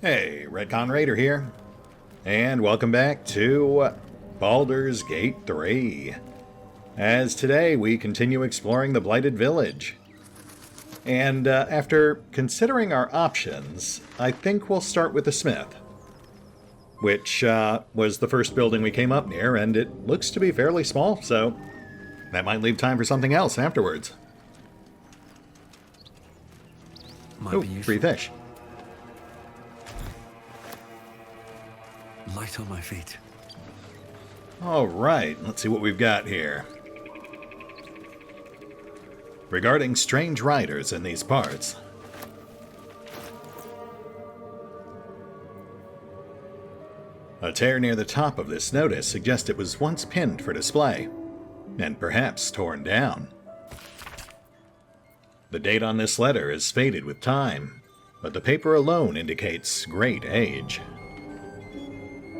Hey, RetconRaider here, and welcome back to Baldur's Gate 3, as today we continue exploring the Blighted Village. And after considering our options, I think we'll start with the Smith, which was the first building we came up near, and it looks to be fairly small, so that might leave time for something else afterwards. Might be useful. Free fish. Light on my feet. All right, let's see what we've got here. Regarding strange riders in these parts. A tear near the top of this notice suggests it was once pinned for display, and perhaps torn down. The date on this letter is faded with time, but the paper alone indicates great age.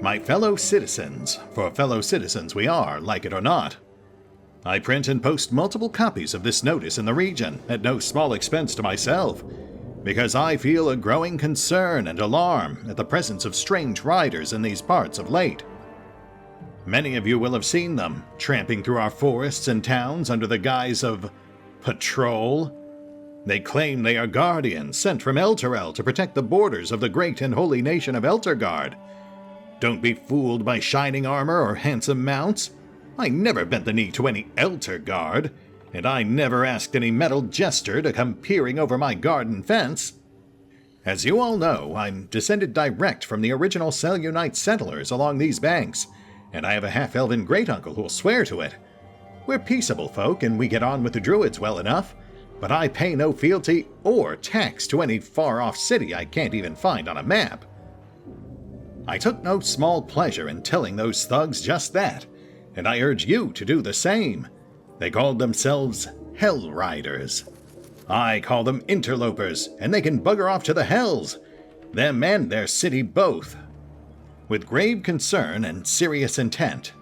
My fellow citizens, for fellow citizens we are, like it or not. I print and post multiple copies of this notice in the region, at no small expense to myself, because I feel a growing concern and alarm at the presence of strange riders in these parts of late. Many of you will have seen them, tramping through our forests and towns under the guise of patrol. They claim they are guardians sent from Elturel to protect the borders of the great and holy nation of Elturgard. Don't be fooled by shining armor or handsome mounts. I never bent the knee to any Elturgard, and I never asked any metal jester to come peering over my garden fence. As you all know, I'm descended direct from the original Selunite settlers along these banks, and I have a half-elven great-uncle who'll swear to it. We're peaceable folk, and we get on with the druids well enough, but I pay no fealty or tax to any far-off city I can't even find on a map. I took no small pleasure in telling those thugs just that, and I urge you to do the same. They called themselves Hell Riders. I call them interlopers, and they can bugger off to the hells, them and their city both. With grave concern and serious intent,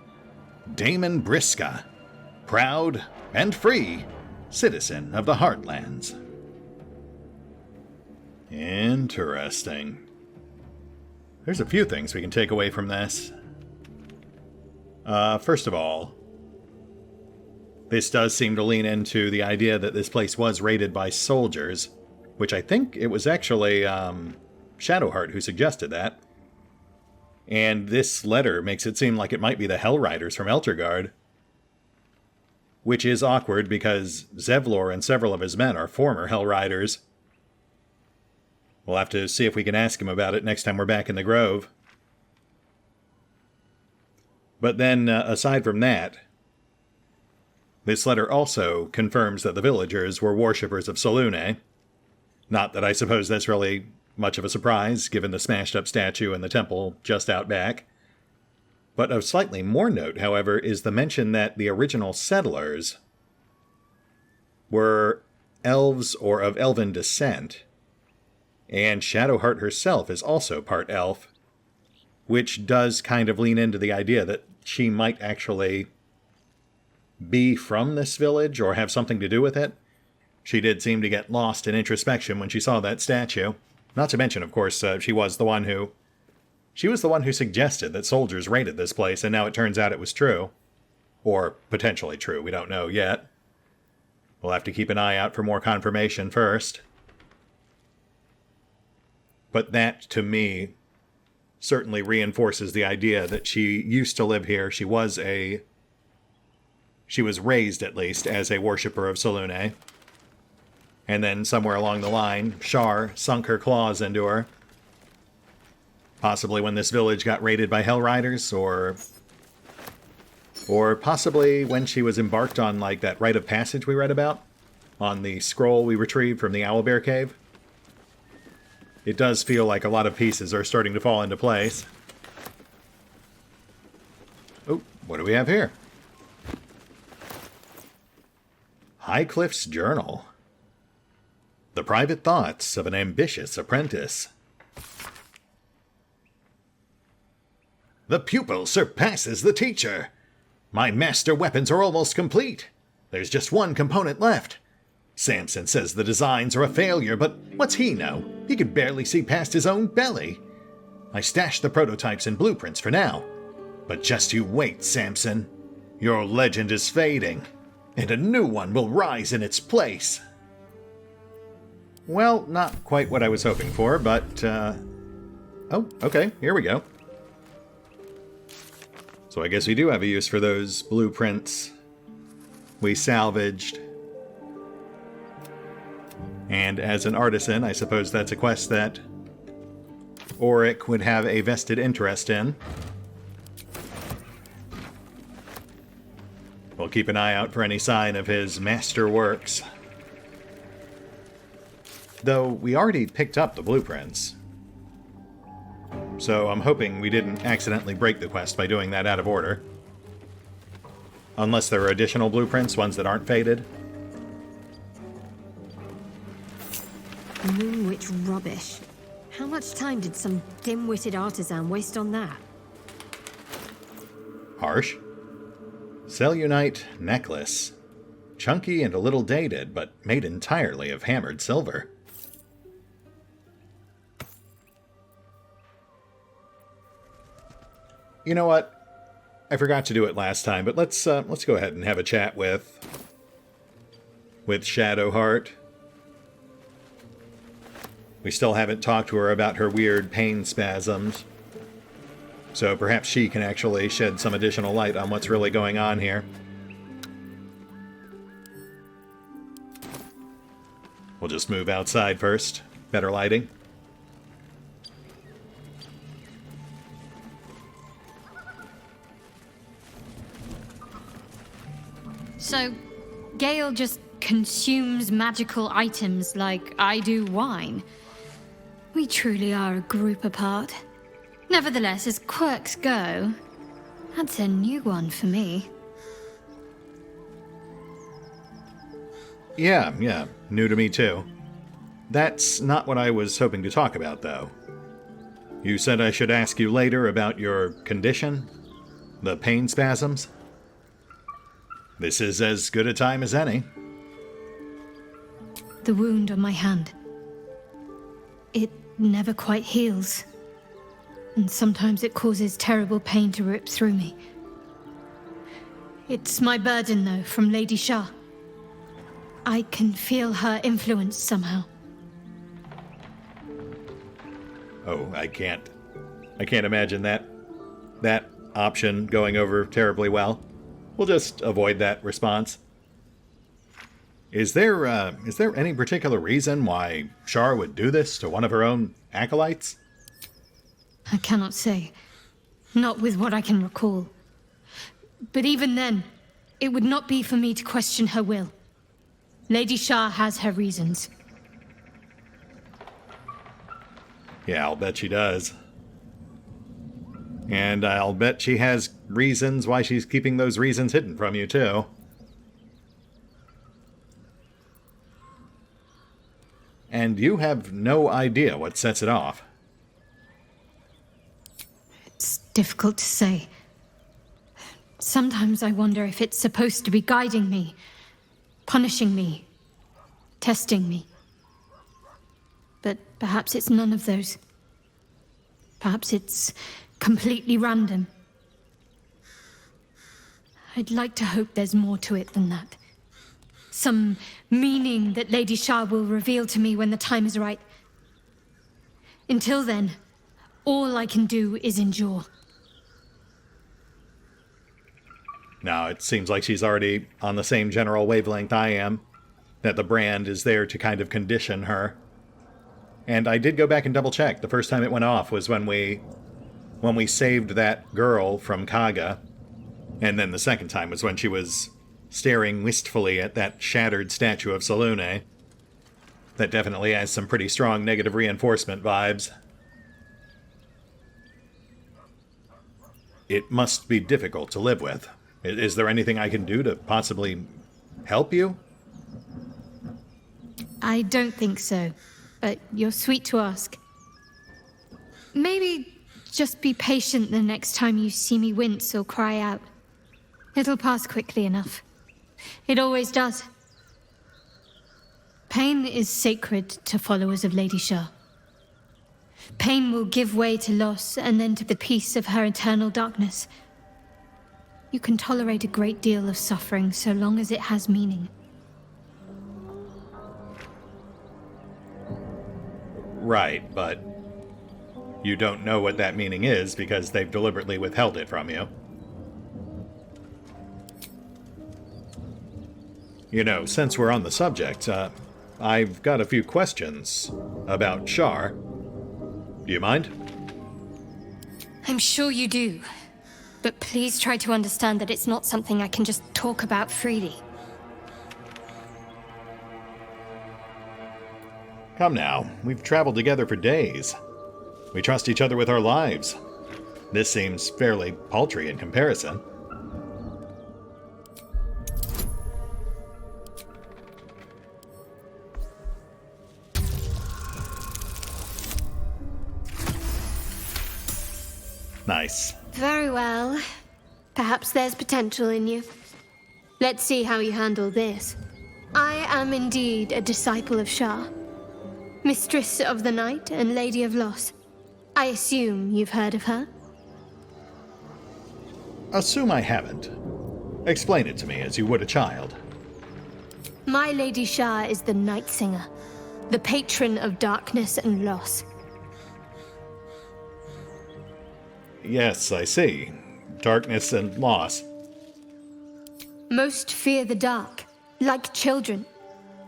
Damon Briska, proud and free citizen of the Heartlands. Interesting. There's a few things we can take away from this. First of all, this does seem to lean into the idea that this place was raided by soldiers, which I think it was actually Shadowheart who suggested that. And this letter makes it seem like it might be the Hell Riders from Elturgard, which is awkward because Zevlor and several of his men are former Hell Riders. We'll have to see if we can ask him about it next time we're back in the Grove. But then, aside from that, this letter also confirms that the villagers were worshippers of Selûne. Not that I suppose that's really much of a surprise, given the smashed-up statue in the temple just out back. But of slightly more note, however, is the mention that the original settlers were elves or of elven descent. And Shadowheart herself is also part elf, which does kind of lean into the idea that she might actually be from this village or have something to do with it. She did seem to get lost in introspection when she saw that statue. Not to mention, of course, she was the one who suggested that soldiers raided this place, and now it turns out it was true. Or potentially true, we don't know yet. We'll have to keep an eye out for more confirmation first. But that, to me, certainly reinforces the idea that she used to live here. She was raised, at least, as a worshipper of Selûne. And then somewhere along the line, Shar sunk her claws into her. Possibly when this village got raided by Hell Riders, or possibly when she was embarked on, like, that rite of passage we read about, on the scroll we retrieved from the Owlbear Cave. It does feel like a lot of pieces are starting to fall into place. Oh, what do we have here? Highcliffe's Journal. The private thoughts of an ambitious apprentice. The pupil surpasses the teacher. My master weapons are almost complete. There's just one component left. Samson says the designs are a failure, but what's he know? He could barely see past his own belly. I stashed the prototypes and blueprints for now. But just you wait, Samson. Your legend is fading, and a new one will rise in its place. Well, not quite what I was hoping for, but, oh, okay, here we go. So I guess we do have a use for those blueprints we salvaged. And as an artisan, I suppose that's a quest that Auric would have a vested interest in. We'll keep an eye out for any sign of his masterworks. Though we already picked up the blueprints. So I'm hoping we didn't accidentally break the quest by doing that out of order. Unless there are additional blueprints, ones that aren't faded. Moonwitch rubbish. How much time did some dim-witted artisan waste on that? Harsh. Cellunite necklace. Chunky and a little dated, but made entirely of hammered silver. You know what? I forgot to do it last time, but let's go ahead and have a chat with Shadowheart. We still haven't talked to her about her weird pain spasms. So perhaps she can actually shed some additional light on what's really going on here. We'll just move outside first. Better lighting. So, Gale just consumes magical items like I do wine. We truly are a group apart. Nevertheless, as quirks go, that's a new one for me. Yeah, new to me too. That's not what I was hoping to talk about, though. You said I should ask you later about your condition? The pain spasms? This is as good a time as any. The wound on my hand. It never quite heals. And sometimes it causes terrible pain to rip through me. It's my burden, though, from Lady Shah. I can feel her influence somehow. Oh, I can't imagine that option going over terribly well. We'll just avoid that response. Is there any particular reason why Shar would do this to one of her own acolytes? I cannot say. Not with what I can recall. But even then, it would not be for me to question her will. Lady Shah has her reasons. Yeah, I'll bet she does. And I'll bet she has reasons why she's keeping those reasons hidden from you, too. And you have no idea what sets it off. It's difficult to say. Sometimes I wonder if it's supposed to be guiding me, punishing me, testing me. But perhaps it's none of those. Perhaps it's completely random. I'd like to hope there's more to it than that. Some meaning that Lady Shah will reveal to me when the time is right. Until then, all I can do is endure. Now, it seems like she's already on the same general wavelength I am, that the brand is there to kind of condition her. And I did go back and double check. The first time it went off was when we saved that girl from Kaga. And then the second time was when she was staring wistfully at that shattered statue of Selûne. That definitely has some pretty strong negative reinforcement vibes. It must be difficult to live with. Is there anything I can do to possibly help you? I don't think so, but you're sweet to ask. Maybe just be patient the next time you see me wince or cry out. It'll pass quickly enough. It always does. Pain is sacred to followers of Lady Shah. Pain will give way to loss, and then to the peace of her eternal darkness. You can tolerate a great deal of suffering so long as it has meaning. Right, but you don't know what that meaning is because they've deliberately withheld it from you. You know, since we're on the subject, I've got a few questions about Shar. Do you mind? I'm sure you do. But please try to understand that it's not something I can just talk about freely. Come now, we've traveled together for days. We trust each other with our lives. This seems fairly paltry in comparison. Nice. Very well. Perhaps there's potential in you. Let's see how you handle this. I am indeed a disciple of Shar, Mistress of the Night and Lady of Loss. I assume you've heard of her? Assume I haven't. Explain it to me as you would a child. My Lady Shar is the Night Singer, the patron of darkness and loss. Yes, I see. Darkness and loss. Most fear the dark, like children,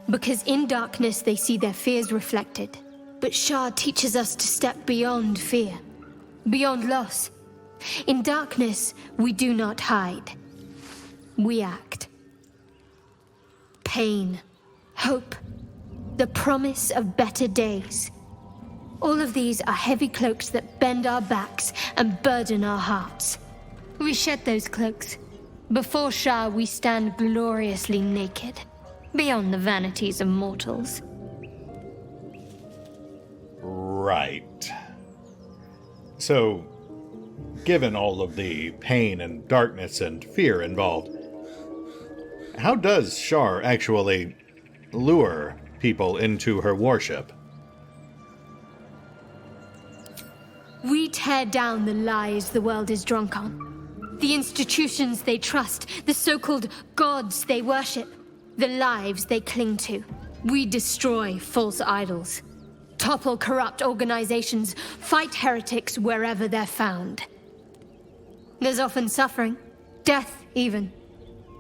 because in darkness they see their fears reflected. But Shar teaches us to step beyond fear, beyond loss. In darkness, we do not hide. We act. Pain, hope, the promise of better days. All of these are heavy cloaks that bend our backs and burden our hearts. We shed those cloaks. Before Shar, we stand gloriously naked, beyond the vanities of mortals. Right. So, given all of the pain and darkness and fear involved, how does Shar actually lure people into her worship? We tear down the lies the world is drunk on. The institutions they trust, the so-called gods they worship, the lives they cling to. We destroy false idols, topple corrupt organizations, fight heretics wherever they're found. There's often suffering, death even.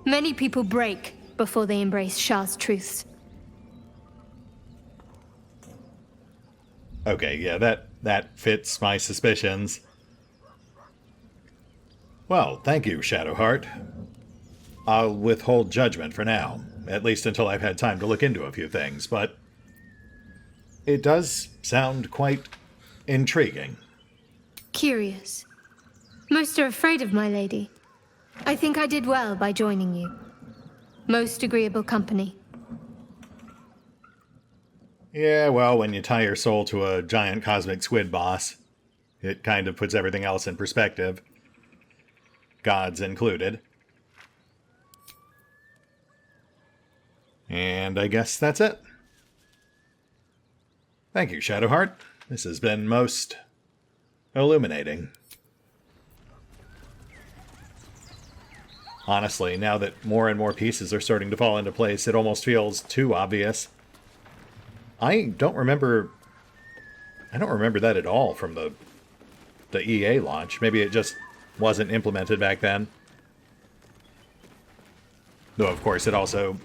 Many people break before they embrace Shar's truths. Okay, yeah, that fits my suspicions. Well, thank you, Shadowheart. I'll withhold judgment for now, at least until I've had time to look into a few things, but it does sound quite intriguing. Curious. Most are afraid of my lady. I think I did well by joining you. Most agreeable company. Yeah, well, when you tie your soul to a giant cosmic squid boss, it kind of puts everything else in perspective. Gods included. And I guess that's it. Thank you, Shadowheart. This has been most illuminating. Honestly, now that more and more pieces are starting to fall into place, it almost feels too obvious. I don't remember that at all from the EA launch. Maybe it just wasn't implemented back then. Though, of course, it also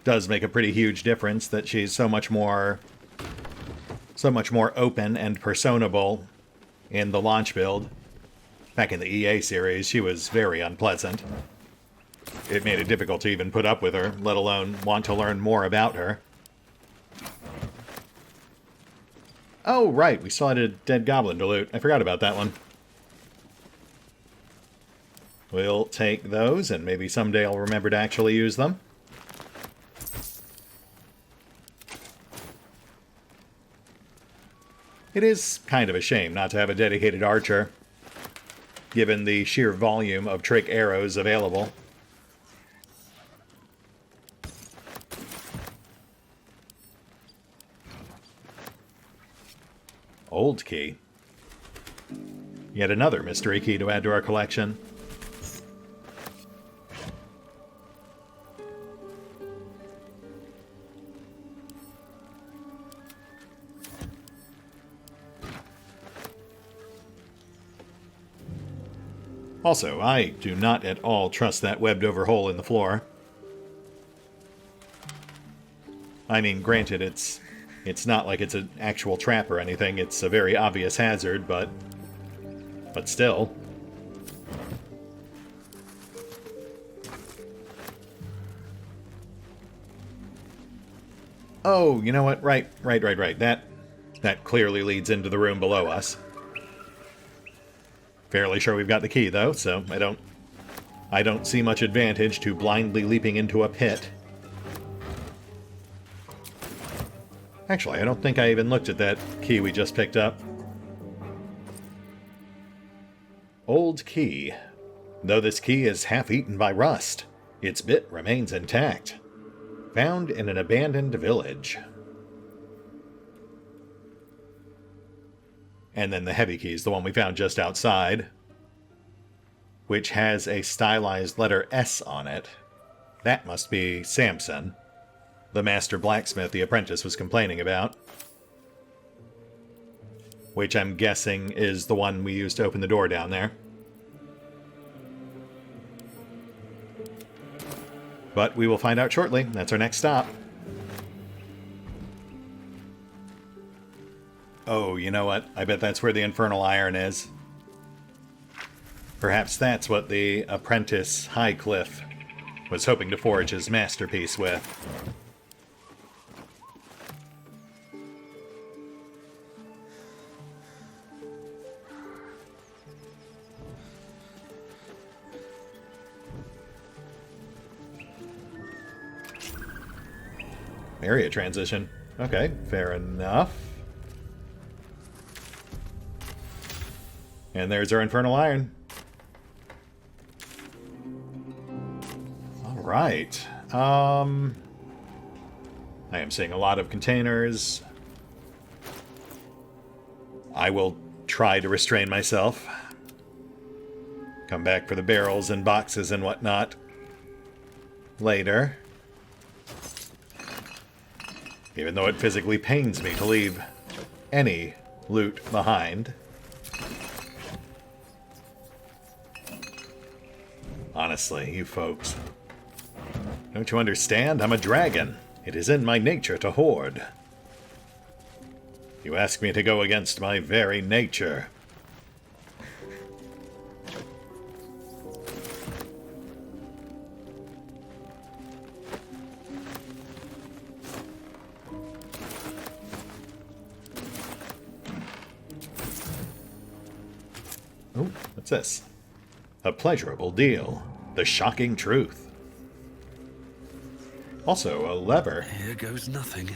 does make a pretty huge difference that she's so much more open and personable in the launch build. Back in the EA series, she was very unpleasant. It made it difficult to even put up with her, let alone want to learn more about her. Oh, right, we still had a dead goblin to loot. I forgot about that one. We'll take those, and maybe someday I'll remember to actually use them. It is kind of a shame not to have a dedicated archer, given the sheer volume of trick arrows available. Old key. Yet another mystery key to add to our collection. Also, I do not at all trust that webbed-over hole in the floor. I mean, granted, it's not like it's an actual trap or anything. It's a very obvious hazard, but still. Oh, you know what? Right. That clearly leads into the room below us. Fairly sure we've got the key, though, so I don't see much advantage to blindly leaping into a pit. Actually, I don't think I even looked at that key we just picked up. Old key. Though this key is half eaten by rust, its bit remains intact. Found in an abandoned village. And then the heavy key is the one we found just outside, which has a stylized letter S on it. That must be Samson, the master blacksmith the apprentice was complaining about. Which I'm guessing is the one we used to open the door down there. But we will find out shortly. That's our next stop. Oh, you know what? I bet that's where the infernal iron is. Perhaps that's what the apprentice Highcliffe was hoping to forge his masterpiece with. Area transition. Okay, fair enough. And there's our infernal iron. Alright. I am seeing a lot of containers. I will try to restrain myself. Come back for the barrels and boxes and whatnot later. Even though it physically pains me to leave any loot behind. Honestly, you folks. Don't you understand? I'm a dragon. It is in my nature to hoard. You ask me to go against my very nature. Oh, what's this? A pleasurable deal. The shocking truth. Also, a lever. Here goes nothing.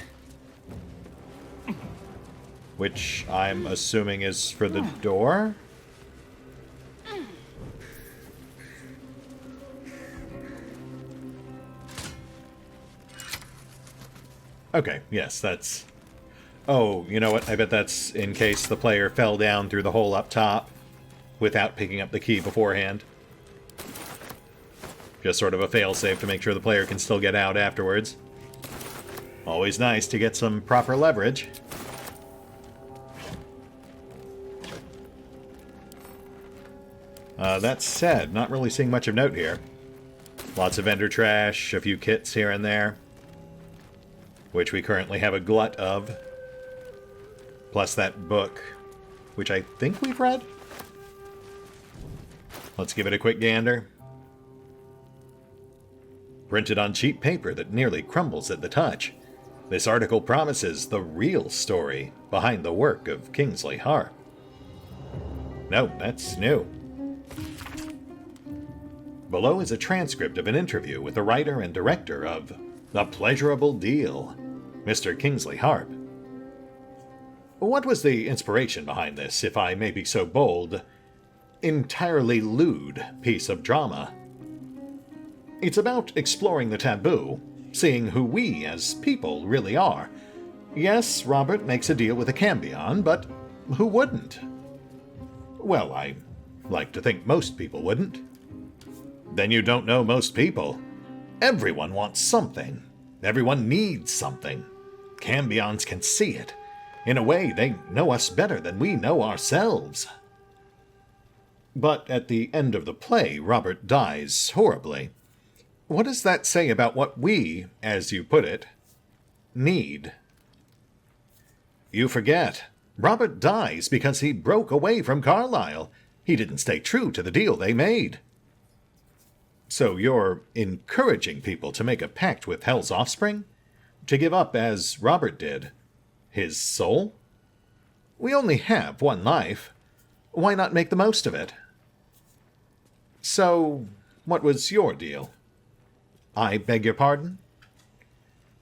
Which I'm assuming is for the door? Okay, yes, that's... Oh, you know what? I bet that's in case the player fell down through the hole up top without picking up the key beforehand. Just sort of a failsafe to make sure the player can still get out afterwards. Always nice to get some proper leverage. That said, not really seeing much of note here. Lots of vendor trash, a few kits here and there, which we currently have a glut of. Plus that book, which I think we've read. Let's give it a quick gander. Printed on cheap paper that nearly crumbles at the touch, this article promises the real story behind the work of Kingsley Harp. No, that's new. Below is a transcript of an interview with the writer and director of The Pleasurable Deal, Mr. Kingsley Harp. What was the inspiration behind this, if I may be so bold, entirely lewd piece of drama? It's about exploring the taboo, seeing who we as people really are. Yes, Robert makes a deal with a Cambion, but who wouldn't? Well, I like to think most people wouldn't. Then you don't know most people. Everyone wants something. Everyone needs something. Cambions can see it. In a way, they know us better than we know ourselves. But at the end of the play, Robert dies horribly. What does that say about what we, as you put it, need? You forget. Robert dies because he broke away from Carlisle. He didn't stay true to the deal they made. So you're encouraging people to make a pact with Hell's offspring? To give up, as Robert did, his soul? We only have one life. Why not make the most of it? So, what was your deal? I beg your pardon?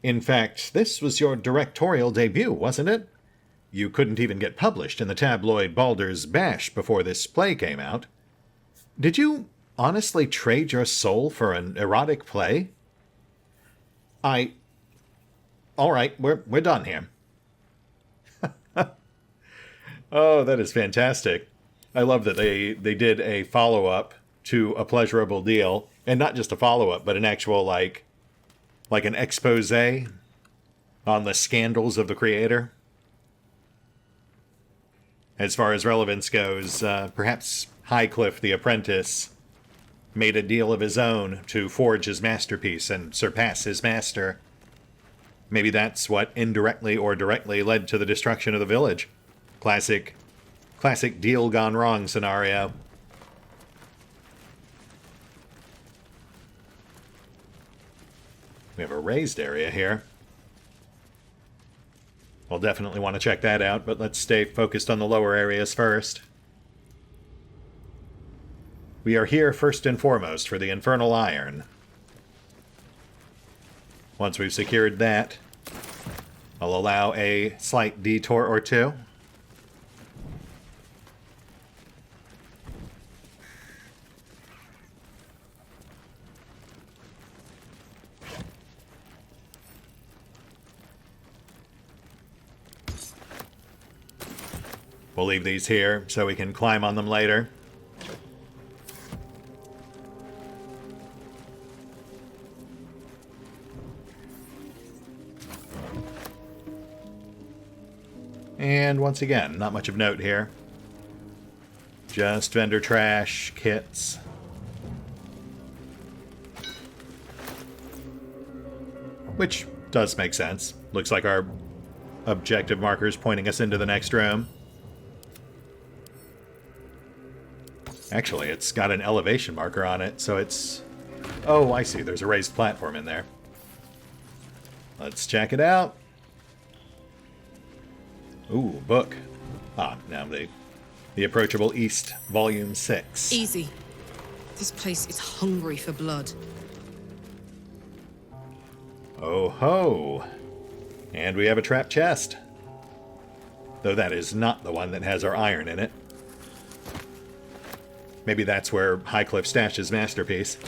In fact, this was your directorial debut, wasn't it? You couldn't even get published in the tabloid Baldur's Bash before this play came out. Did you honestly trade your soul for an erotic play? All right, we're done here. Oh, that is fantastic. I love that they did a follow-up to A Pleasurable Deal, and not just a follow-up, but an actual, like an expose on the scandals of the creator. As far as relevance goes, perhaps Highcliffe the Apprentice made a deal of his own to forge his masterpiece and surpass his master. Maybe that's what indirectly or directly led to the destruction of the village. Classic deal gone wrong scenario. We have a raised area here. We'll definitely want to check that out, but let's stay focused on the lower areas first. We are here first and foremost for the Infernal Iron. Once we've secured that, I'll allow a slight detour or two. We'll leave these here so we can climb on them later. And once again, not much of note here. Just vendor trash, kits. Which does make sense. Looks like our objective marker's pointing us into the next room. Actually, it's got an elevation marker on it, so it's... Oh, I see. There's a raised platform in there. Let's check it out. Ooh, book. Ah, now the Approachable East, Volume 6. Easy. This place is hungry for blood. Oh ho! And we have a trap chest. Though that is not the one that has our iron in it. Maybe that's where Highcliffe stashed his masterpiece.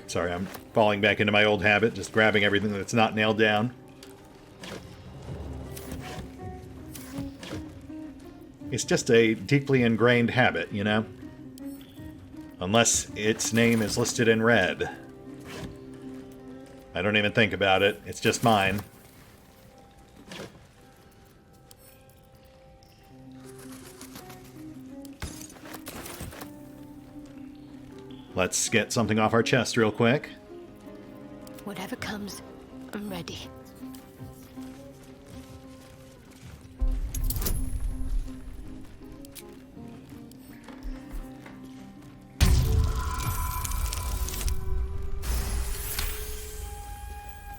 Sorry, I'm falling back into my old habit, just grabbing everything that's not nailed down. It's just a deeply ingrained habit, you know? Unless its name is listed in red. I don't even think about it, it's just mine. Let's get something off our chest real quick. Whatever comes, I'm ready.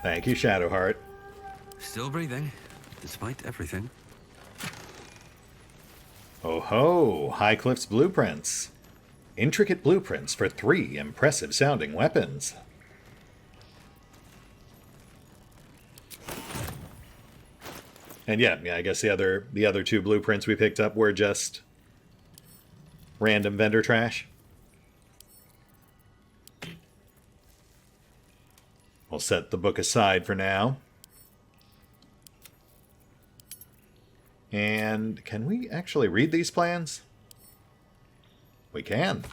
Thank you, Shadowheart. Still breathing, despite everything. Oh ho! Highcliffe's blueprints. Intricate blueprints for 3 impressive-sounding weapons. And yeah, I guess the other two blueprints we picked up were just random vendor trash. We'll set the book aside for now. And can we actually read these plans? We can.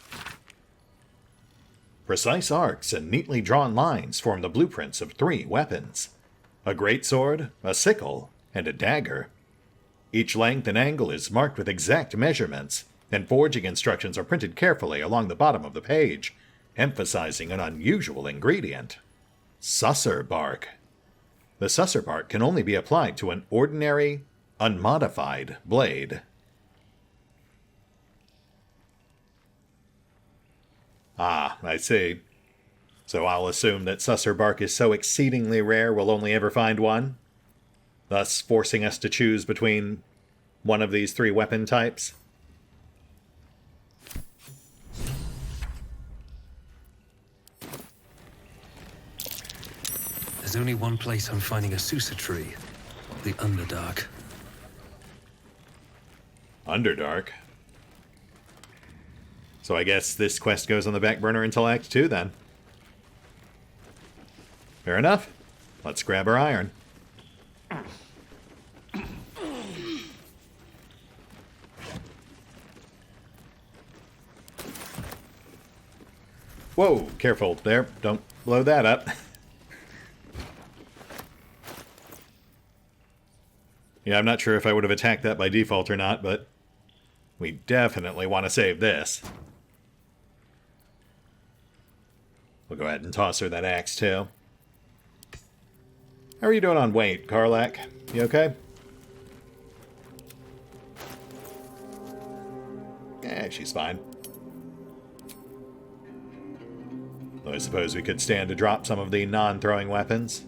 Precise arcs and neatly drawn lines form the blueprints of 3 weapons: a greatsword, a sickle, and a dagger. Each length and angle is marked with exact measurements, and forging instructions are printed carefully along the bottom of the page, emphasizing an unusual ingredient: susser bark. The susser bark can only be applied to an ordinary, unmodified blade. Ah, I see. So I'll assume that susser bark is so exceedingly rare we'll only ever find one, thus forcing us to choose between one of these 3 weapon types. There's only one place I'm finding a Susa tree. The Underdark. Underdark? So I guess this quest goes on the back burner until Act 2 then. Fair enough. Let's grab our iron. Whoa, careful there. Don't blow that up. Yeah, I'm not sure if I would have attacked that by default or not, but we definitely want to save this. We'll go ahead and toss her that axe, too. How are you doing on weight, Karlak? You okay? Eh, she's fine. Though I suppose we could stand to drop some of the non-throwing weapons.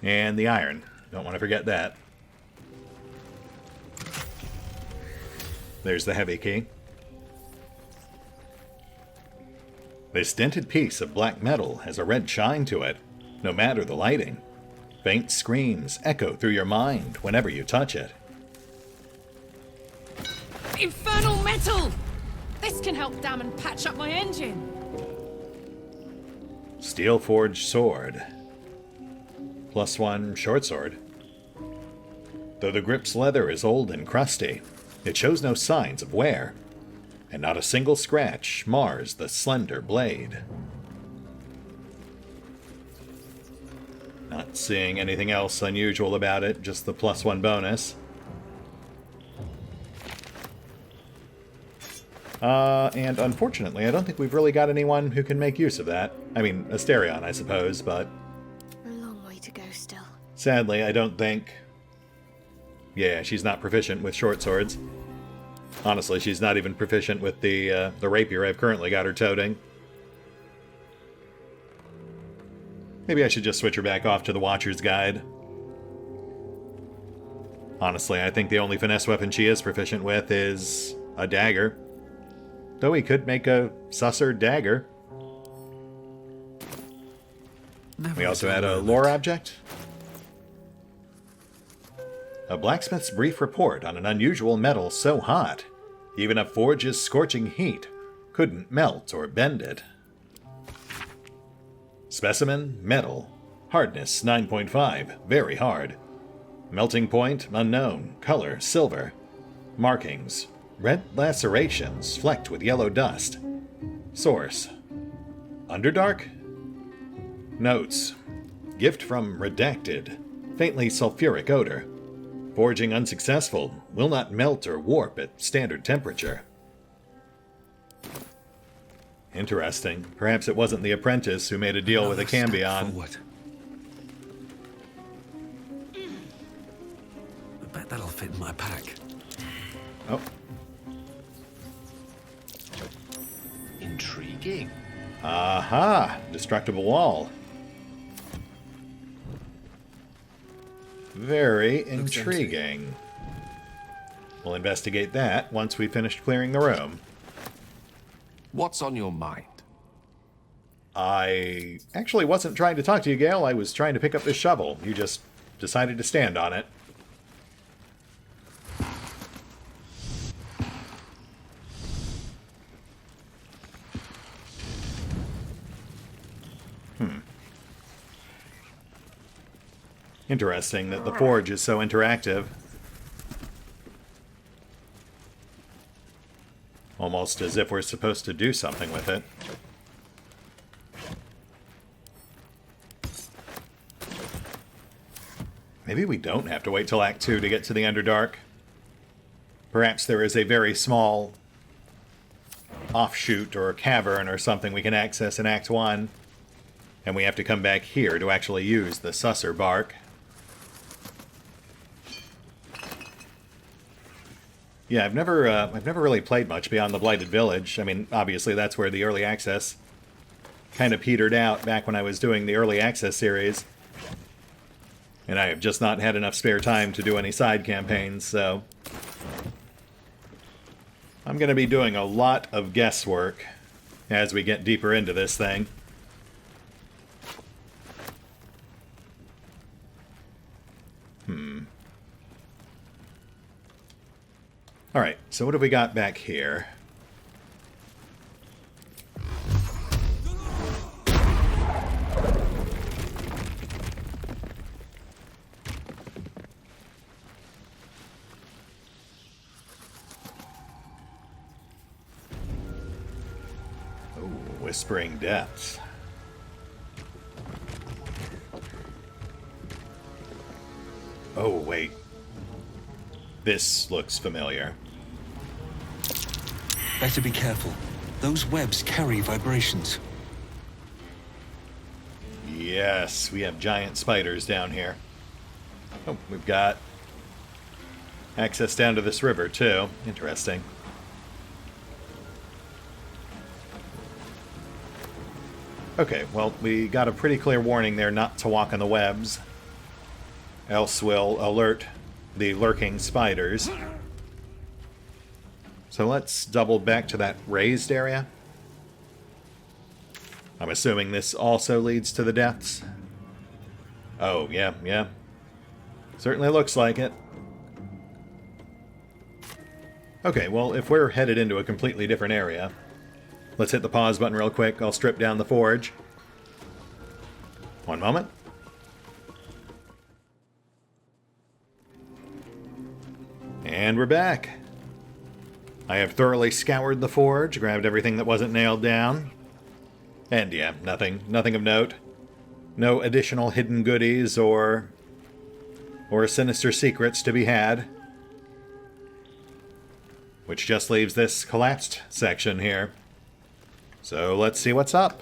And the iron. Don't want to forget that. There's the heavy key. This dented piece of black metal has a red shine to it, no matter the lighting. Faint screams echo through your mind whenever you touch it. Infernal metal! This can help damn and patch up my engine. Steel-forged sword. +1 short sword. Though the grip's leather is old and crusty, it shows no signs of wear, and not a single scratch mars the slender blade. Not seeing anything else unusual about it, just the +1 bonus. And unfortunately, I don't think we've really got anyone who can make use of that. I mean, Asterion, I suppose, but A long way to go still. sadly, I don't think... Yeah, she's not proficient with short swords. Honestly, she's not even proficient with the rapier I've currently got her toting. Maybe I should just switch her back off to the Watcher's Guide. Honestly, I think the only finesse weapon she is proficient with is a dagger. Though we could make a susser dagger. We also had a lore object. A blacksmith's brief report on an unusual metal so hot, even a forge's scorching heat couldn't melt or bend it. Specimen, metal. Hardness, 9.5, very hard. Melting point, unknown. Color, silver. Markings, red lacerations flecked with yellow dust. Source, Underdark? Notes, gift from Redacted. Faintly sulfuric odor. Forging unsuccessful. Will not melt or warp at standard temperature. Interesting. Perhaps it wasn't the apprentice who made a deal with a cambion. Forward. I bet that'll fit in my pack. Oh, Intriguing. aha! Destructible wall. Very Looks empty. intriguing. We'll investigate that once we've finished clearing the room. What's on your mind? I actually wasn't trying to talk to you, Gale. I was trying to pick up this shovel. You just decided to stand on it. Interesting that the forge is so interactive. Almost as if we're supposed to do something with it. Maybe we don't have to wait till Act 2 to get to the Underdark. Perhaps there is a very small offshoot or cavern or something we can access in Act 1. And we have to come back here to actually use the Susser bark. Yeah, I've never really played much beyond the Blighted Village. I mean, obviously that's where the early access kind of petered out back when I was doing the early access series. And I have just not had enough spare time to do any side campaigns, so I'm going to be doing a lot of guesswork as we get deeper into this thing. Alright, so what have we got back here? Oh, Whispering Depths. Oh, wait. This looks familiar. Better be careful. Those webs carry vibrations. Yes, we have giant spiders down here. Oh, we've got access down to this river, too. Interesting. Okay, well, we got a pretty clear warning there not to walk on the webs. Else we'll alert the lurking spiders. So let's double back to that raised area. I'm assuming this also leads to the depths. Oh, yeah. Certainly looks like it. Okay, well, if we're headed into a completely different area, let's hit the pause button real quick. I'll strip down the forge. One moment. And we're back. I have thoroughly scoured the forge, grabbed everything that wasn't nailed down. And yeah, nothing of note. No additional hidden goodies or sinister secrets to be had. Which just leaves this collapsed section here. So let's see what's up.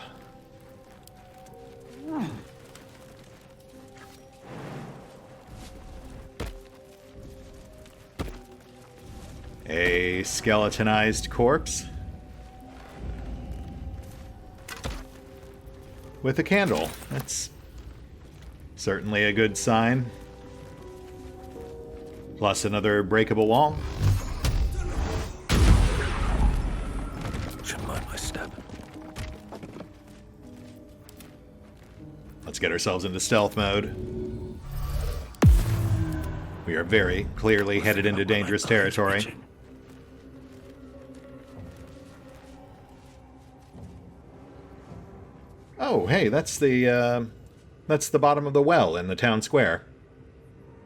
A skeletonized corpse with a candle. That's certainly a good sign. Plus another breakable wall. Should mind my step. Let's get ourselves into stealth mode. We are very clearly headed into dangerous territory. Oh, hey, that's the bottom of the well in the town square.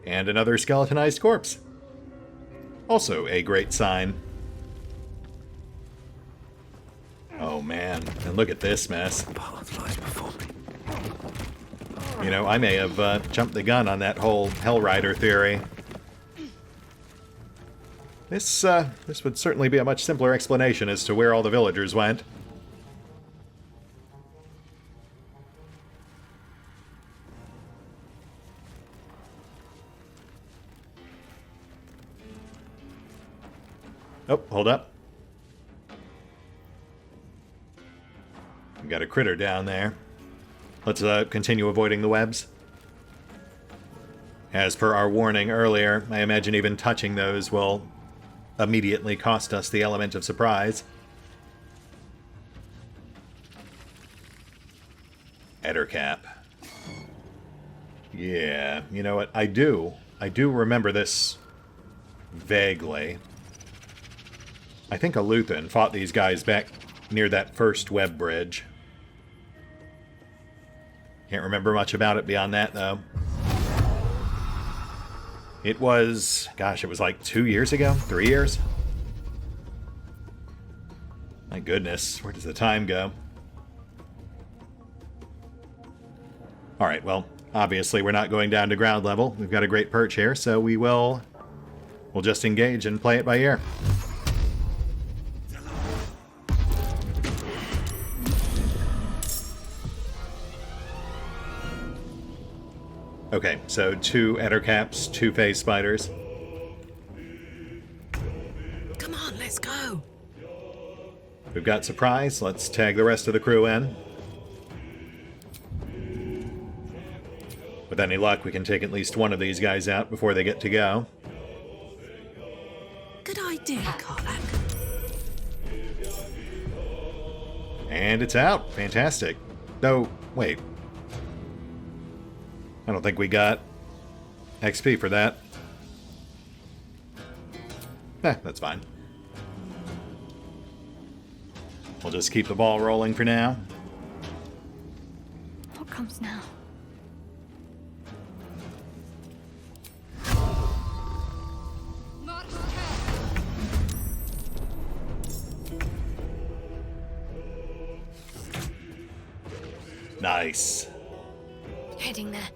And another skeletonized corpse. Also a great sign. Oh man, and look at this mess. Path lies before me. You know, I may have jumped the gun on that whole Hellrider theory. This would certainly be a much simpler explanation as to where all the villagers went. Oh, hold up. We got a critter down there. Let's continue avoiding the webs. As per our warning earlier, I imagine even touching those will immediately cost us the element of surprise. Ettercap. Yeah, you know what? I do remember this vaguely. I think Aluthan fought these guys back near that first web bridge. Can't remember much about it beyond that, though. It was, gosh, it was like 2 years ago? 3 years? My goodness, where does the time go? Alright, well, obviously we're not going down to ground level. We've got a great perch here, so we'll just engage and play it by ear. Okay, so 2 Ettercaps, 2 phase spiders. Come on, let's go. We've got surprise. Let's tag the rest of the crew in. With any luck, we can take at least one of these guys out before they get to go. Good idea, Karlak. And it's out. Fantastic. Oh, wait. I don't think we got XP for that. That's fine. We'll just keep the ball rolling for now. What comes now? Nice. Heading there.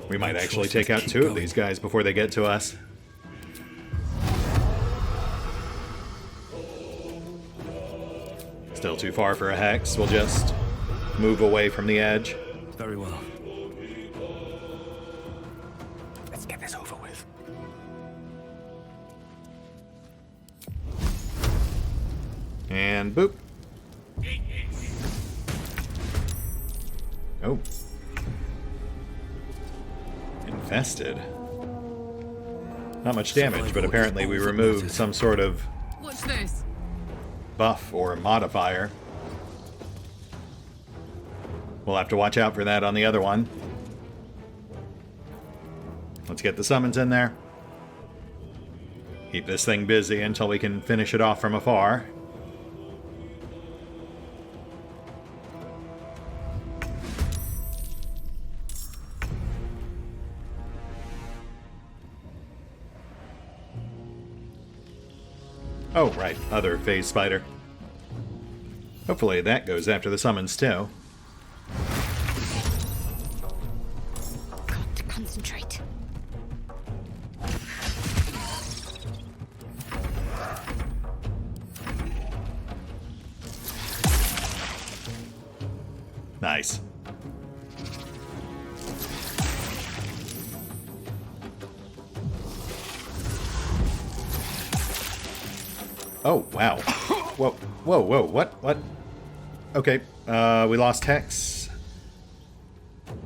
We might actually take out 2 of these guys before they get to us. Still too far for a hex. We'll just move away from the edge. Very well. Let's get this over with. And boop. Oh. Infested. Not much damage, but apparently we removed some sort of What's this? buff or modifier. We'll have to watch out for that on the other one. Let's get the summons in there. Keep this thing busy until we can finish it off from afar. Oh, right. Other phase spider. Hopefully that goes after the summons, too. Got to concentrate. Nice. Oh, wow. Whoa, whoa, whoa, what? Okay, we lost Hex.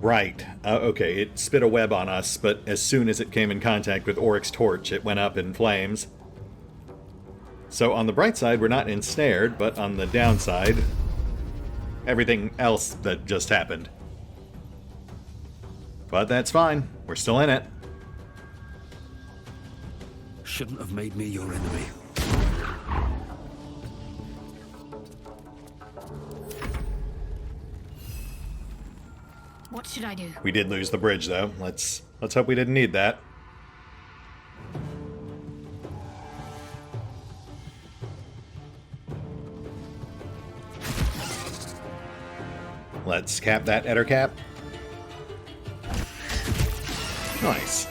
Right, okay, it spit a web on us, but as soon as it came in contact with Oryx's torch, it went up in flames. So on the bright side, we're not ensnared, but on the downside, everything else that just happened. But that's fine, we're still in it. Shouldn't have made me your enemy. What should I do? We did lose the bridge, though. Let's hope we didn't need that. Let's cap that Ettercap. Nice.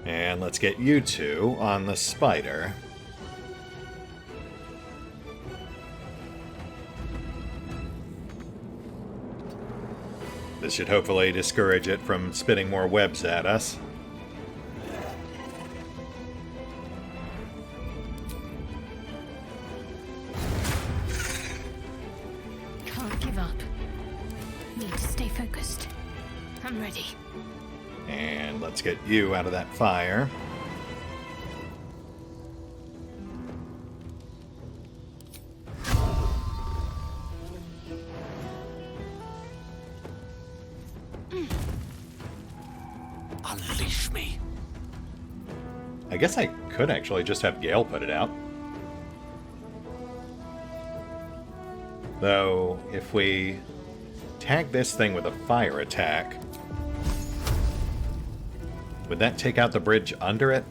And let's get you 2 on the spider. This should hopefully discourage it from spitting more webs at us. Can't give up. Need to stay focused. I'm ready. And let's get you out of that fire. Unleash me. I guess I could actually just have Gale put it out. Though, if we tag this thing with a fire attack, would that take out the bridge under it?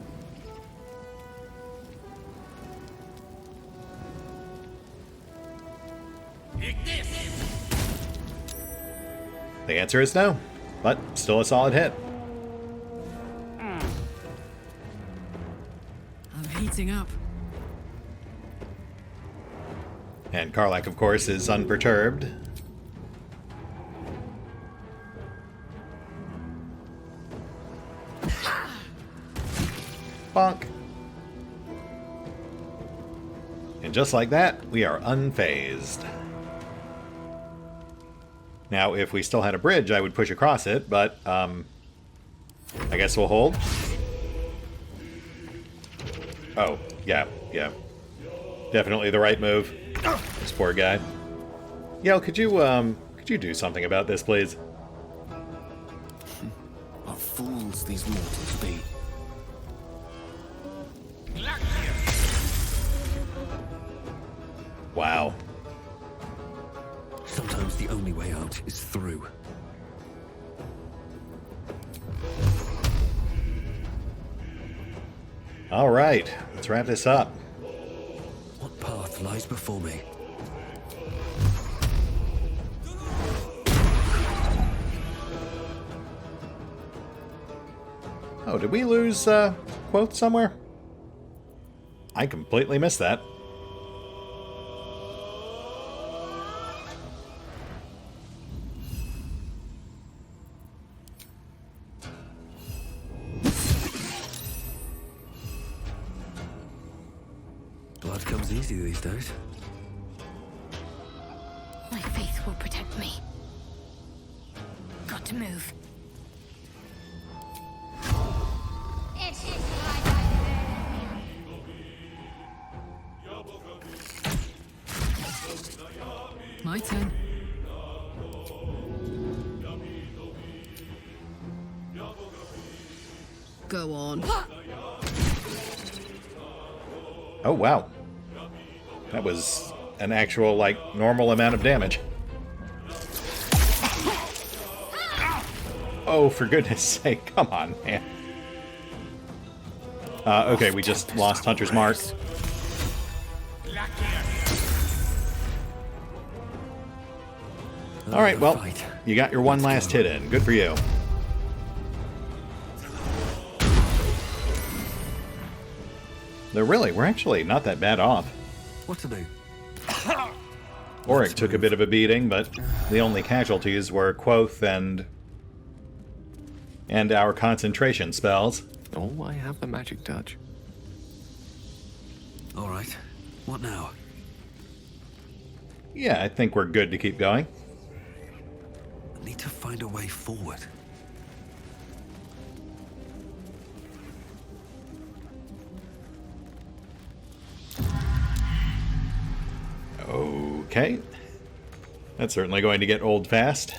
The answer is no, but still a solid hit. I'm heating up. And Karlach, of course, is unperturbed. Bonk. And just like that, we are unfazed. Now, if we still had a bridge, I would push across it, but, I guess we'll hold. Oh, yeah. Definitely the right move. This poor guy. Yell, could you do something about this, please? What fools these mortals be. Wow. Sometimes the only way out is through. All right, let's wrap this up. What path lies before me? Oh, did we lose quote somewhere? I completely missed that. Blood comes easy these days. My faith will protect me. Got to move. My turn. Go on. Oh, wow. That was an actual, like, normal amount of damage. Oh, for goodness sake, come on, man. Okay, we just lost Hunter's Mark. Alright, well, you got your one last hit in. Good for you. Though really, we're actually not that bad off. What to do? Auric took a bit of a beating, but the only casualties were Quoth and our concentration spells. Oh, I have the magic touch. All right. What now? Yeah, I think we're good to keep going. I need to find a way forward. Okay. That's certainly going to get old fast.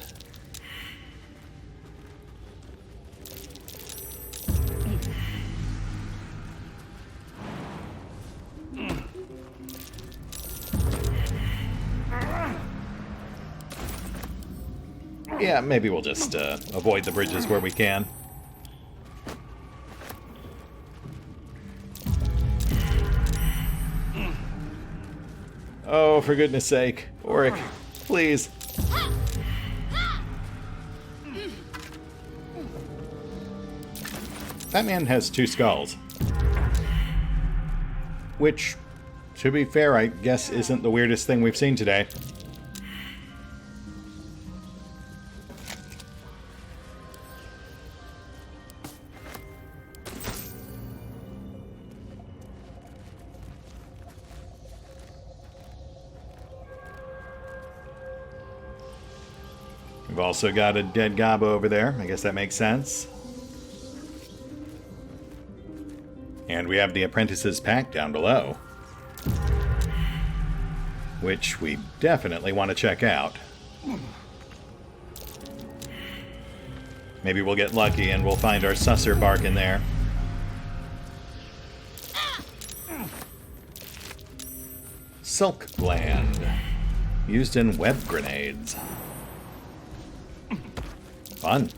Yeah, maybe we'll just avoid the bridges where we can. Oh, for goodness sake. Auric, please. That man has 2 skulls. Which, to be fair, I guess isn't the weirdest thing we've seen today. We've also got a dead gobbo over there. I guess that makes sense. And we have the apprentices pack down below, which we definitely want to check out. Maybe we'll get lucky and we'll find our susser bark in there. Silk gland, used in web grenades. Fun.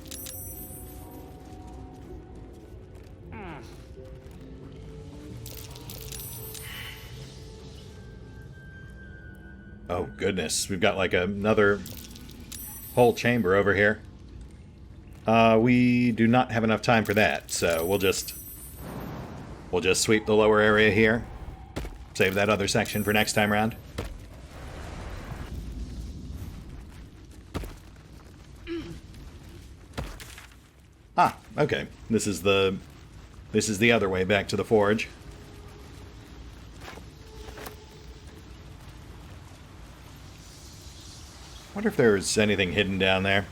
Oh goodness, we've got like another whole chamber over here. We do not have enough time for that, so we'll just sweep the lower area here. Save that other section for next time round. Ah, okay. This is the other way back to the forge. Wonder if there's anything hidden down there.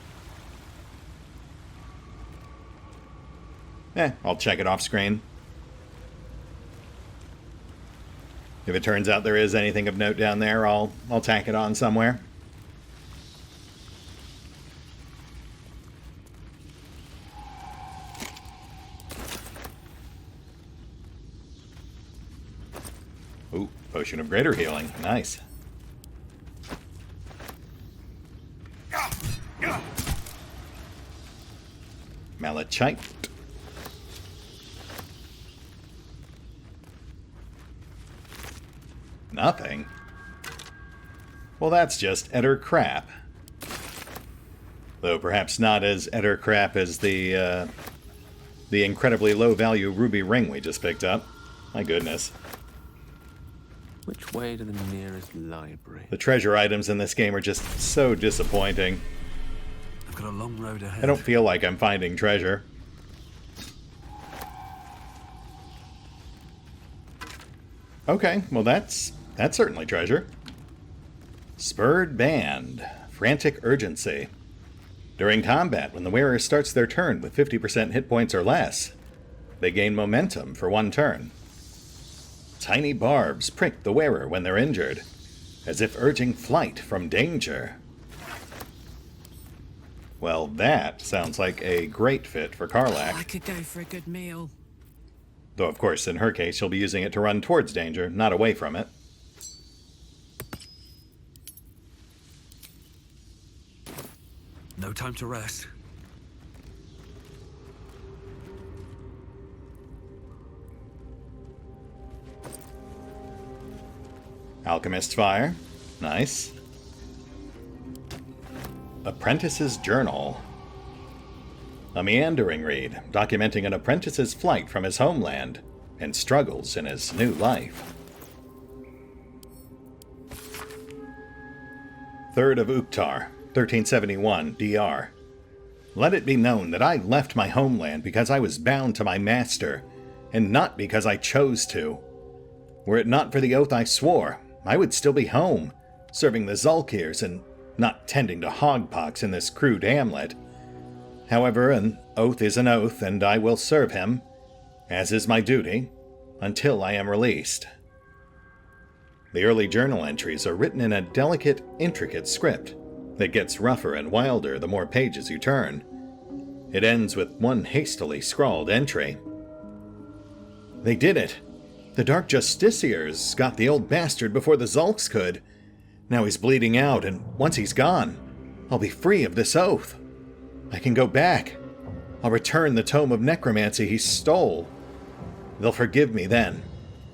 I'll check it off screen. If it turns out there is anything of note down there, I'll tack it on somewhere. Ooh, potion of greater healing. Nice. Malachite. Nothing? Well, that's just utter crap. Though perhaps not as utter crap as the incredibly low-value ruby ring we just picked up. My goodness. Which way to the nearest library? The treasure items in this game are just so disappointing. I've got a long road ahead. I don't feel like I'm finding treasure. Okay, well that's certainly treasure. Spurred Band. Frantic Urgency. During combat, when the wearer starts their turn with 50% hit points or less, they gain momentum for 1 turn. Tiny barbs prick the wearer when they're injured, as if urging flight from danger. Well, that sounds like a great fit for Karlach. I could go for a good meal. Though, of course, in her case, she'll be using it to run towards danger, not away from it. No time to rest. Alchemist's Fire. Nice. Apprentice's Journal. A meandering read, documenting an apprentice's flight from his homeland and struggles in his new life. 3rd of Uktar, 1371, DR. Let it be known that I left my homeland because I was bound to my master, and not because I chose to. Were it not for the oath I swore, I would still be home, serving the Zulkirs and not tending to hogpox in this crude hamlet. However, an oath is an oath, and I will serve him, as is my duty, until I am released. The early journal entries are written in a delicate, intricate script that gets rougher and wilder the more pages you turn. It ends with one hastily scrawled entry. They did it! The Dark Justiciars got the old bastard before the Zulks could. Now he's bleeding out, and once he's gone, I'll be free of this oath. I can go back. I'll return the tome of necromancy he stole. They'll forgive me then.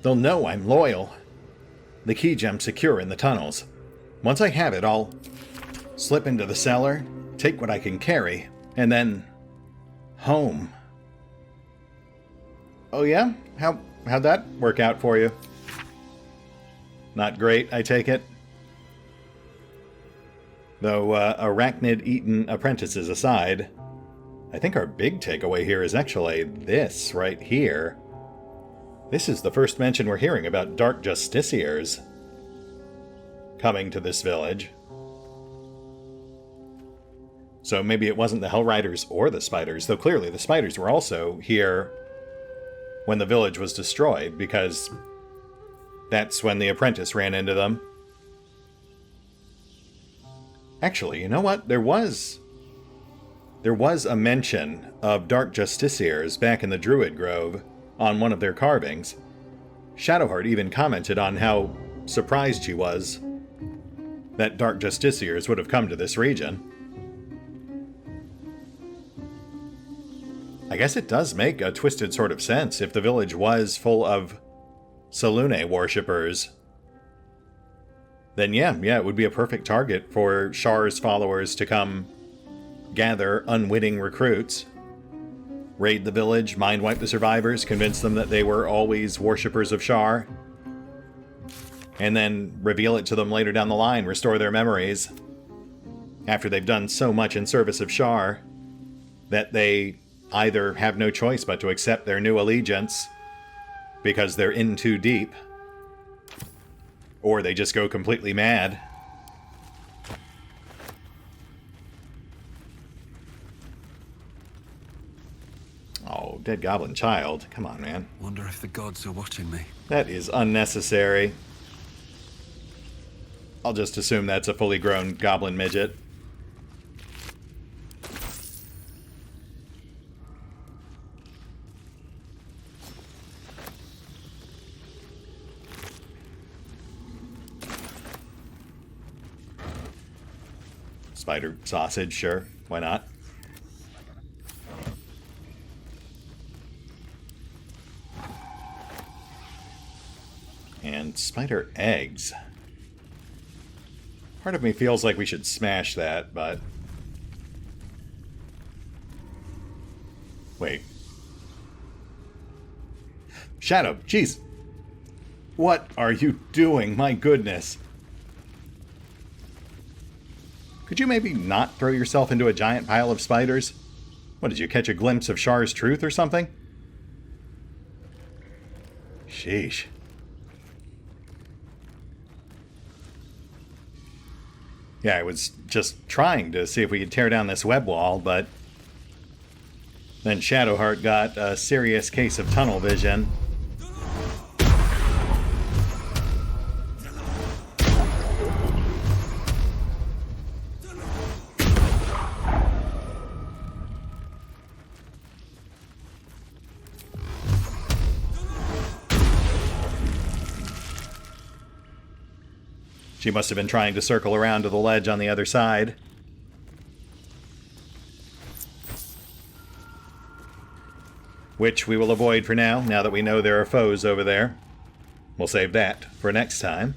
They'll know I'm loyal. The key gem's secure in the tunnels. Once I have it, I'll slip into the cellar, take what I can carry, and then home. Oh yeah? How'd that work out for you? Not great, I take it? Though arachnid-eaten apprentices aside, I think our big takeaway here is actually this right here. This is the first mention we're hearing about Dark Justiciars coming to this village. So maybe it wasn't the Hellriders or the spiders, though clearly the spiders were also here when the village was destroyed, because that's when the apprentice ran into them. Actually, you know what? There was a mention of Dark Justiciars back in the Druid Grove on one of their carvings. Shadowheart even commented on how surprised she was that Dark Justiciars would have come to this region. I guess it does make a twisted sort of sense if the village was full of Selûne worshippers. Then yeah, it would be a perfect target for Shar's followers to come gather unwitting recruits, raid the village, mind-wipe the survivors, convince them that they were always worshippers of Shar, and then reveal it to them later down the line, restore their memories, after they've done so much in service of Shar, that they either have no choice but to accept their new allegiance because they're in too deep, or they just go completely mad. Oh, dead goblin child. Come on, man. Wonder if the gods are watching me. That is unnecessary. I'll just assume that's a fully grown goblin midget. Spider sausage, sure. Why not? And spider eggs. Part of me feels like we should smash that, but... Wait. Shadow, jeez. What are you doing? My goodness. Could you maybe not throw yourself into a giant pile of spiders? What, did you catch a glimpse of Shar's truth or something? Sheesh. Yeah, I was just trying to see if we could tear down this web wall, but then Shadowheart got a serious case of tunnel vision. She must have been trying to circle around to the ledge on the other side. Which we will avoid for now that we know there are foes over there. We'll save that for next time.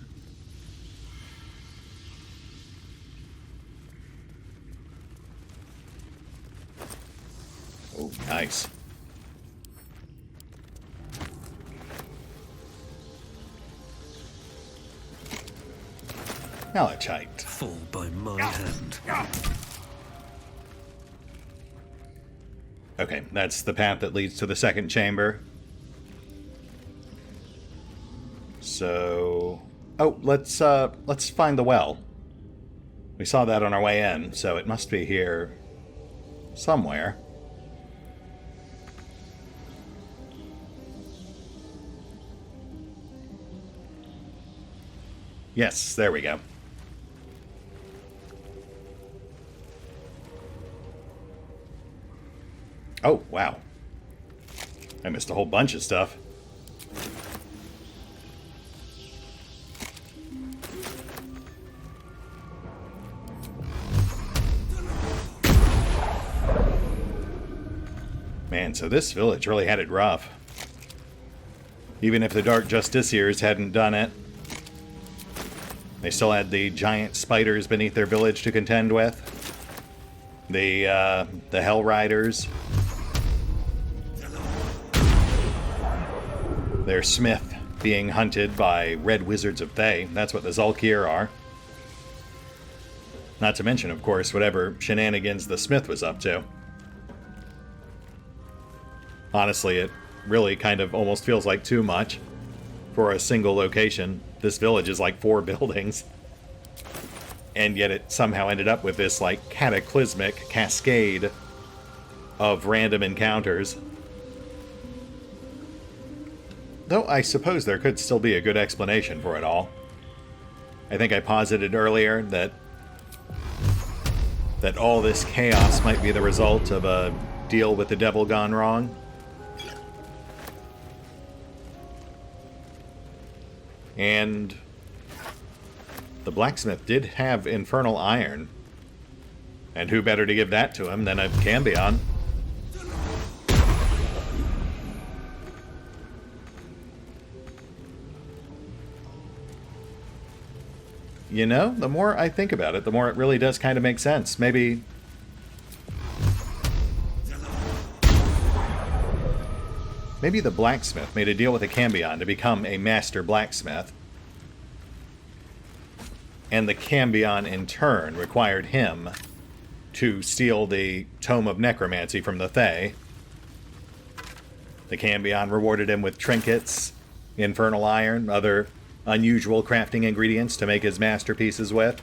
Oh, nice. Malachite. Fall by my hand. Okay, that's the path that leads to the second chamber. So... Oh, let's find the well. We saw that on our way in, so it must be here somewhere. Yes, there we go. Oh, wow. I missed a whole bunch of stuff. Man, so this village really had it rough. Even if the Dark Justiciars hadn't done it, they still had the giant spiders beneath their village to contend with. The Hellriders. Their smith being hunted by red wizards of Thay. That's what the Zalkir are. Not to mention, of course, whatever shenanigans the smith was up to. Honestly, it really kind of almost feels like too much for a single location. This village is like 4 buildings. and yet it somehow ended up with this, like, cataclysmic cascade of random encounters. Though I suppose there could still be a good explanation for it all. I think I posited earlier that all this chaos might be the result of a deal with the devil gone wrong. And the blacksmith did have infernal iron. And who better to give that to him than a Cambion? You know, the more I think about it, the more it really does kind of make sense. Maybe the blacksmith made a deal with a Cambion to become a master blacksmith. And the Cambion, in turn, required him to steal the Tome of Necromancy from the Thay. The Cambion rewarded him with trinkets, infernal iron, other unusual crafting ingredients to make his masterpieces with.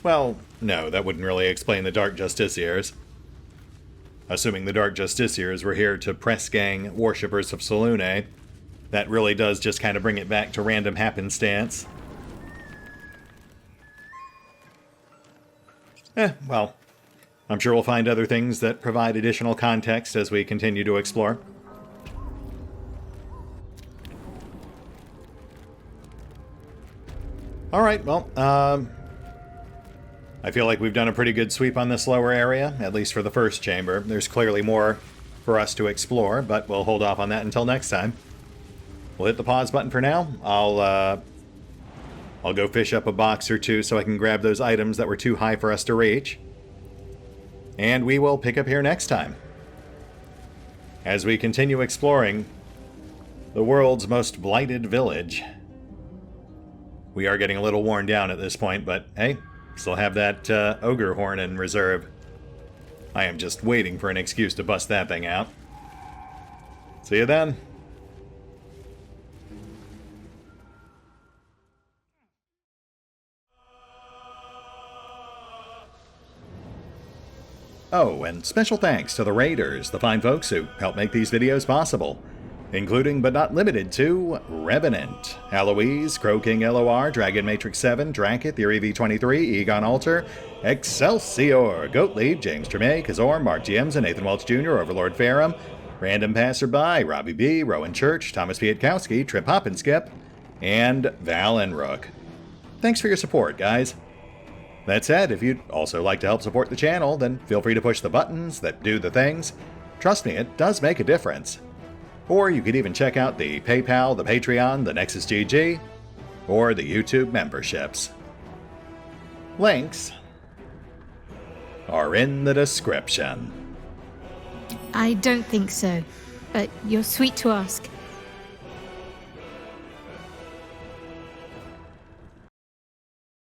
Well, no, that wouldn't really explain the Dark Justiciars. Assuming the Dark Justiciars were here to press gang worshippers of Selûne, that really does just kind of bring it back to random happenstance. Well, I'm sure we'll find other things that provide additional context as we continue to explore. Alright, well, I feel like we've done a pretty good sweep on this lower area, at least for the first chamber. There's clearly more for us to explore, but we'll hold off on that until next time. We'll hit the pause button for now. I'll go fish up a box or two so I can grab those items that were too high for us to reach. And we will pick up here next time, as we continue exploring the world's most blighted village. We are getting a little worn down at this point, but hey, still have that ogre horn in reserve. I am just waiting for an excuse to bust that thing out. See you then. Oh, and special thanks to the Raiders, the fine folks who help make these videos possible, including but not limited to Revenant, Alois, CrowkingLoR, Dragon Matrix 7, Drakiith, EV23, EgonAlter, Exsellsior, Gottlieb, James Trimmier, Kazorm, Mark Giemza, Nathan Welch Jr., OverlordPherom, RandomPassrby, RobbyB, Rowan Church, Tomasz Piątkowski, Triphoppenskip, and Valinrook. Thanks for your support, guys. That said, if you'd also like to help support the channel, then feel free to push the buttons that do the things. Trust me, it does make a difference. Or you could even check out the PayPal, the Patreon, the Nexus GG, or the YouTube memberships. Links are in the description. I don't think so, but you're sweet to ask.